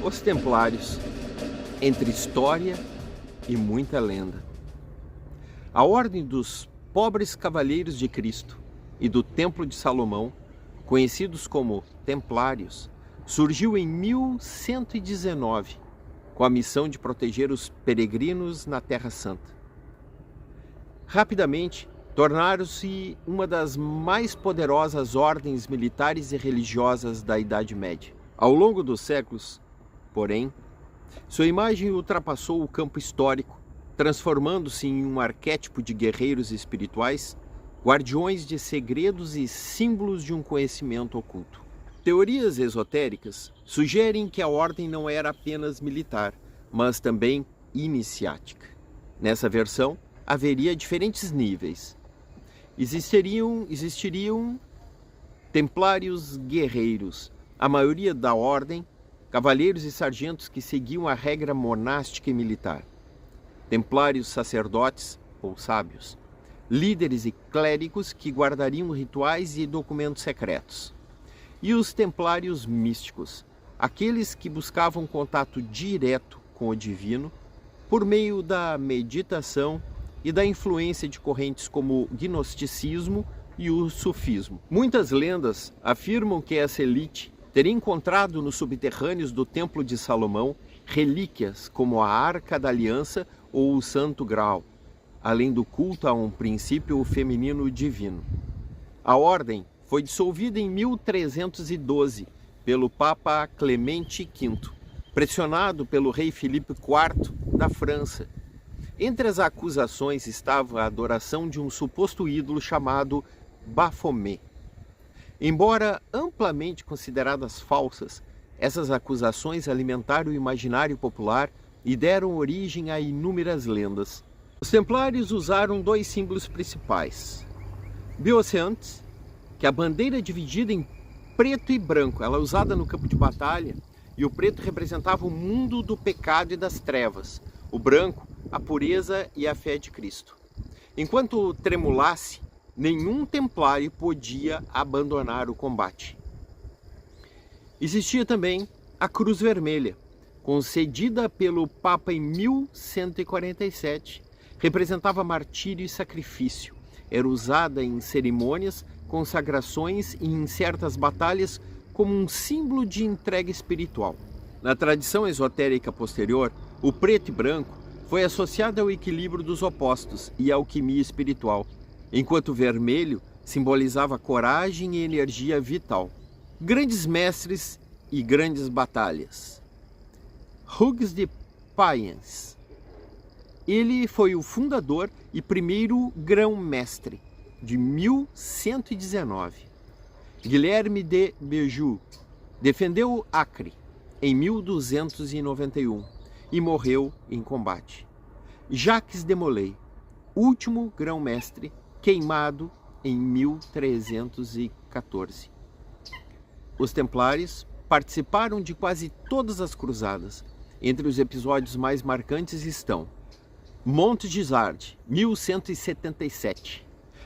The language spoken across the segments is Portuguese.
Os Templários, entre história e muita lenda. A Ordem dos Pobres Cavaleiros de Cristo e do Templo de Salomão, conhecidos como Templários, surgiu em 1119, com a missão de proteger os peregrinos na Terra Santa. Rapidamente, tornaram-se uma das mais poderosas ordens militares e religiosas da Idade Média. Ao longo dos séculos, porém, sua imagem ultrapassou o campo histórico, transformando-se em um arquétipo de guerreiros espirituais, guardiões de segredos e símbolos de um conhecimento oculto. Teorias esotéricas sugerem que a ordem não era apenas militar, mas também iniciática. Nessa versão, haveria diferentes níveis. Existiriam templários guerreiros, a maioria da ordem, cavaleiros e sargentos que seguiam a regra monástica e militar. Templários sacerdotes ou sábios, líderes e clérigos que guardariam rituais e documentos secretos. E os templários místicos, aqueles que buscavam contato direto com o divino por meio da meditação e da influência de correntes como o gnosticismo e o sufismo. Muitas lendas afirmam que essa elite teria encontrado nos subterrâneos do Templo de Salomão relíquias como a Arca da Aliança ou o Santo Graal, além do culto a um princípio feminino divino. A ordem foi dissolvida em 1312 pelo Papa Clemente V, pressionado pelo rei Filipe IV da França. Entre as acusações estava a adoração de um suposto ídolo chamado Baphomet. Embora amplamente consideradas falsas, essas acusações alimentaram o imaginário popular e deram origem a inúmeras lendas. Os templários usaram dois símbolos principais. Bioceantes, que é a bandeira dividida em preto e branco, ela é usada no campo de batalha, e o preto representava o mundo do pecado e das trevas, o branco, a pureza e a fé de Cristo. Enquanto tremulasse, nenhum templário podia abandonar o combate. Existia também a Cruz Vermelha, concedida pelo Papa em 1147, representava martírio e sacrifício. Era usada em cerimônias, consagrações e em certas batalhas como um símbolo de entrega espiritual. Na tradição esotérica posterior, o preto e branco foi associado ao equilíbrio dos opostos e à alquimia espiritual, enquanto o vermelho simbolizava coragem e energia vital. Grandes mestres e grandes batalhas. Hugues de Payens. Ele foi o fundador e primeiro grão-mestre de 1119. Guilherme de Beaujeu defendeu Acre em 1291 e morreu em combate. Jacques de Molay, último grão-mestre, queimado em 1314. Os templários participaram de quase todas as cruzadas. Entre os episódios mais marcantes estão Montgisard, 1177.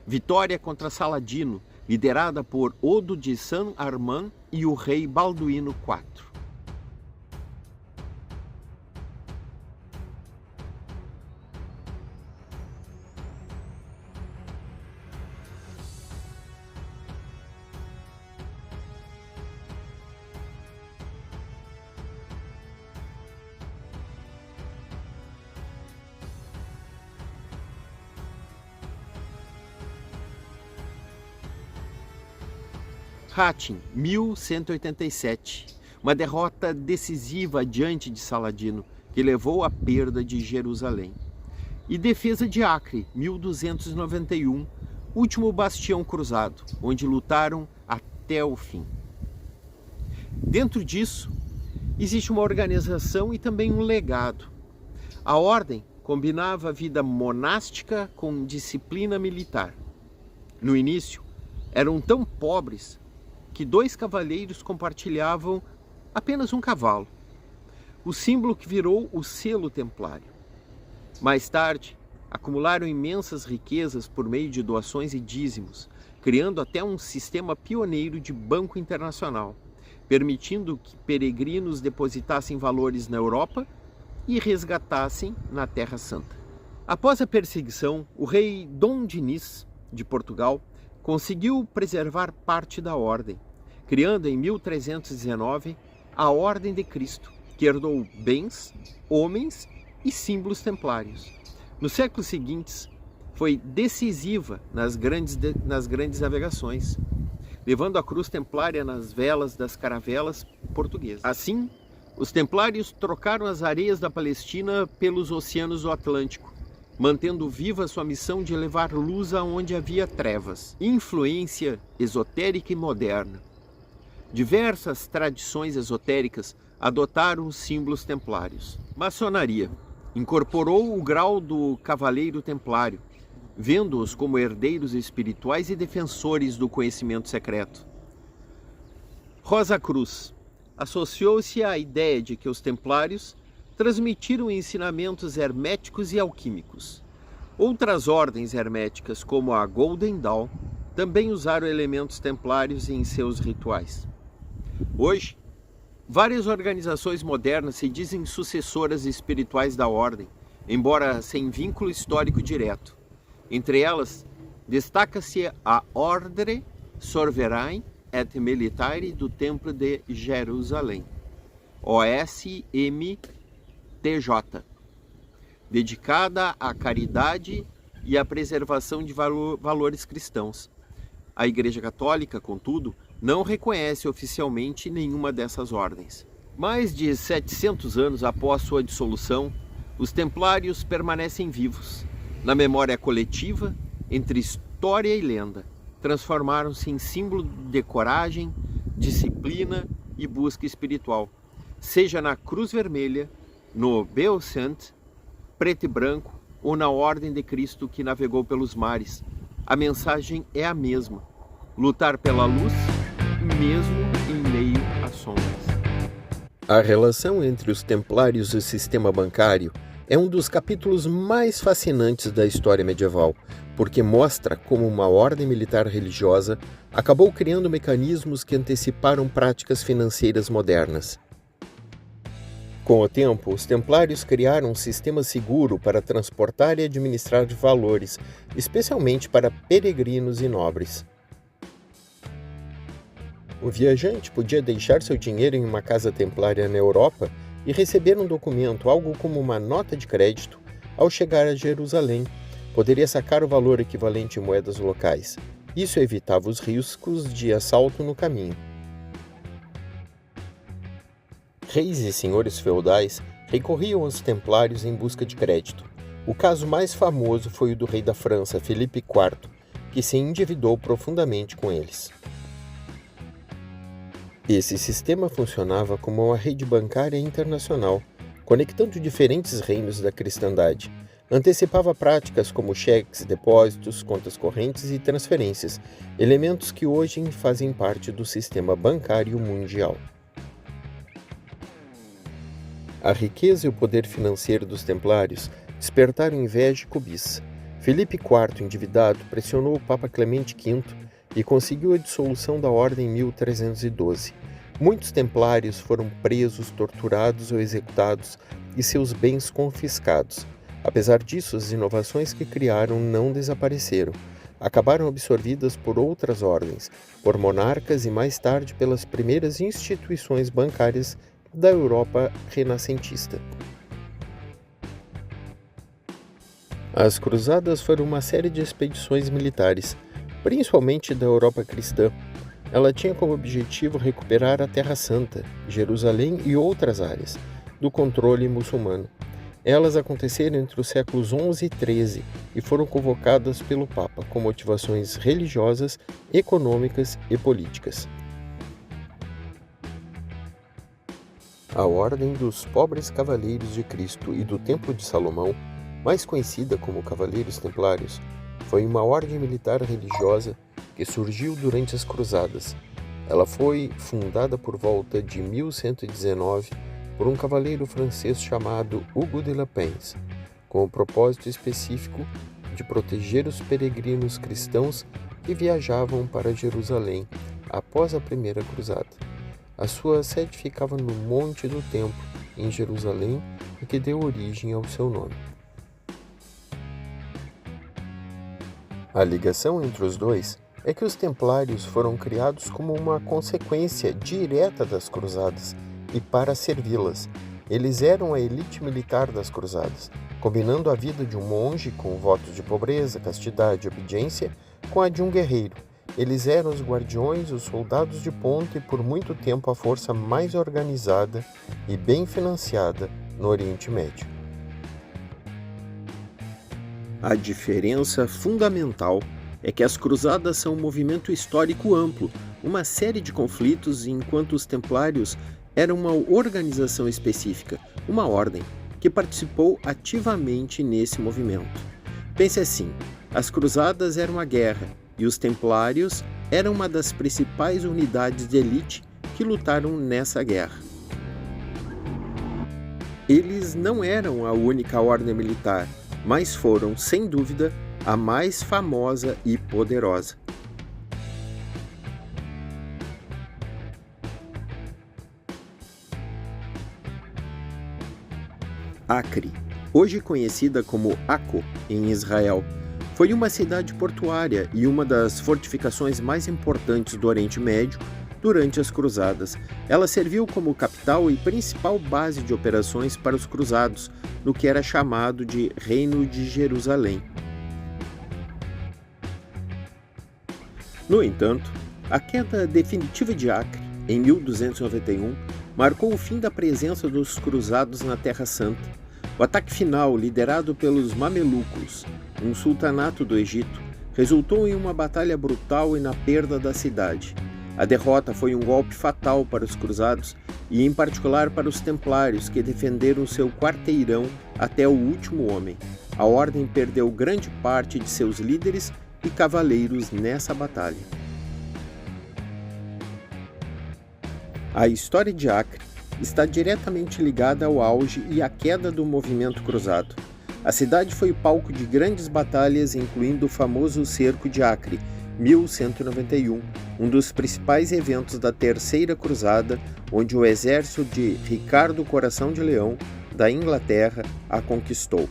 Vitória contra Saladino, liderada por Odo de Saint-Armand e o rei Balduíno IV. Hattin, 1187, uma derrota decisiva diante de Saladino, que levou à perda de Jerusalém. E defesa de Acre, 1291, último bastião cruzado, onde lutaram até o fim. Dentro disso, existe uma organização e também um legado. A ordem combinava a vida monástica com disciplina militar. No início, eram tão pobres que 2 cavaleiros compartilhavam apenas um cavalo, o símbolo que virou o selo templário. Mais tarde, acumularam imensas riquezas por meio de doações e dízimos, criando até um sistema pioneiro de banco internacional, permitindo que peregrinos depositassem valores na Europa e resgatassem na Terra Santa. Após a perseguição, o rei Dom Dinis, de Portugal, conseguiu preservar parte da ordem, criando em 1319 a Ordem de Cristo, que herdou bens, homens e símbolos templários. Nos séculos seguintes, foi decisiva nas grandes navegações, levando a cruz templária nas velas das caravelas portuguesas. Assim, os templários trocaram as areias da Palestina pelos oceanos do Atlântico, mantendo viva sua missão de levar luz aonde havia trevas. Influência esotérica e moderna. Diversas tradições esotéricas adotaram os símbolos templários. Maçonaria incorporou o grau do cavaleiro templário, vendo-os como herdeiros espirituais e defensores do conhecimento secreto. Rosa Cruz associou-se à ideia de que os templários transmitiram ensinamentos herméticos e alquímicos. Outras ordens herméticas, como a Golden Dawn, também usaram elementos templários em seus rituais. Hoje, várias organizações modernas se dizem sucessoras espirituais da ordem, embora sem vínculo histórico direto. Entre elas, destaca-se a Ordre Souverain et Militaire do Templo de Jerusalém, OSMTJ, dedicada à caridade e à preservação de valores cristãos. A Igreja Católica, contudo, não reconhece oficialmente nenhuma dessas ordens. Mais de 700 anos após sua dissolução, os templários permanecem vivos. Na memória coletiva, entre história e lenda, transformaram-se em símbolo de coragem, disciplina e busca espiritual, seja na Cruz Vermelha, no Beau-Saint, preto e branco, ou na Ordem de Cristo que navegou pelos mares. A mensagem é a mesma: lutar pela luz, mesmo em meio às sombras. A relação entre os templários e o sistema bancário é um dos capítulos mais fascinantes da história medieval, porque mostra como uma ordem militar religiosa acabou criando mecanismos que anteciparam práticas financeiras modernas. Com o tempo, os templários criaram um sistema seguro para transportar e administrar valores, especialmente para peregrinos e nobres. O viajante podia deixar seu dinheiro em uma casa templária na Europa e receber um documento, algo como uma nota de crédito, ao chegar a Jerusalém. Poderia sacar o valor equivalente em moedas locais. Isso evitava os riscos de assalto no caminho. Reis e senhores feudais recorriam aos templários em busca de crédito. O caso mais famoso foi o do rei da França, Filipe IV, que se endividou profundamente com eles. Esse sistema funcionava como uma rede bancária internacional, conectando diferentes reinos da cristandade. Antecipava práticas como cheques, depósitos, contas correntes e transferências, elementos que hoje fazem parte do sistema bancário mundial. A riqueza e o poder financeiro dos templários despertaram inveja e cobiça. Filipe IV, endividado, pressionou o Papa Clemente V e conseguiu a dissolução da ordem em 1312. Muitos templários foram presos, torturados ou executados e seus bens confiscados. Apesar disso, as inovações que criaram não desapareceram. Acabaram absorvidas por outras ordens, por monarcas e mais tarde pelas primeiras instituições bancárias da Europa renascentista. As cruzadas foram uma série de expedições militares, principalmente da Europa cristã. Ela tinha como objetivo recuperar a Terra Santa, Jerusalém e outras áreas do controle muçulmano. Elas aconteceram entre os séculos XI e XIII e foram convocadas pelo Papa com motivações religiosas, econômicas e políticas. A Ordem dos Pobres Cavaleiros de Cristo e do Templo de Salomão, mais conhecida como Cavaleiros Templários, foi uma ordem militar religiosa que surgiu durante as Cruzadas. Ela foi fundada por volta de 1119 por um cavaleiro francês chamado Hugo de la Pence, com o propósito específico de proteger os peregrinos cristãos que viajavam para Jerusalém após a Primeira Cruzada. A sua sede ficava no Monte do Templo, em Jerusalém, e que deu origem ao seu nome. A ligação entre os dois é que os templários foram criados como uma consequência direta das cruzadas e para servi-las. Eles eram a elite militar das cruzadas, combinando a vida de um monge com votos de pobreza, castidade e obediência com a de um guerreiro. Eles eram os guardiões, os soldados de ponta e por muito tempo a força mais organizada e bem financiada no Oriente Médio. A diferença fundamental é que as cruzadas são um movimento histórico amplo, uma série de conflitos, enquanto os templários eram uma organização específica, uma ordem, que participou ativamente nesse movimento. Pense assim, as cruzadas eram uma guerra e os templários eram uma das principais unidades de elite que lutaram nessa guerra. Eles não eram a única ordem militar, mas foram, sem dúvida, a mais famosa e poderosa. Acre, hoje conhecida como Akko em Israel, foi uma cidade portuária e uma das fortificações mais importantes do Oriente Médio durante as cruzadas. Ela serviu como capital e principal base de operações para os cruzados, no que era chamado de Reino de Jerusalém. No entanto, a queda definitiva de Acre, em 1291, marcou o fim da presença dos cruzados na Terra Santa. O ataque final, liderado pelos Mamelucos, um sultanato do Egito, resultou em uma batalha brutal e na perda da cidade. A derrota foi um golpe fatal para os cruzados e, em particular, para os templários, que defenderam seu quarteirão até o último homem. A ordem perdeu grande parte de seus líderes e cavaleiros nessa batalha. A história de Acre está diretamente ligada ao auge e à queda do movimento cruzado. A cidade foi palco de grandes batalhas, incluindo o famoso Cerco de Acre, 1191, um dos principais eventos da Terceira Cruzada, onde o exército de Ricardo Coração de Leão, da Inglaterra, a conquistou.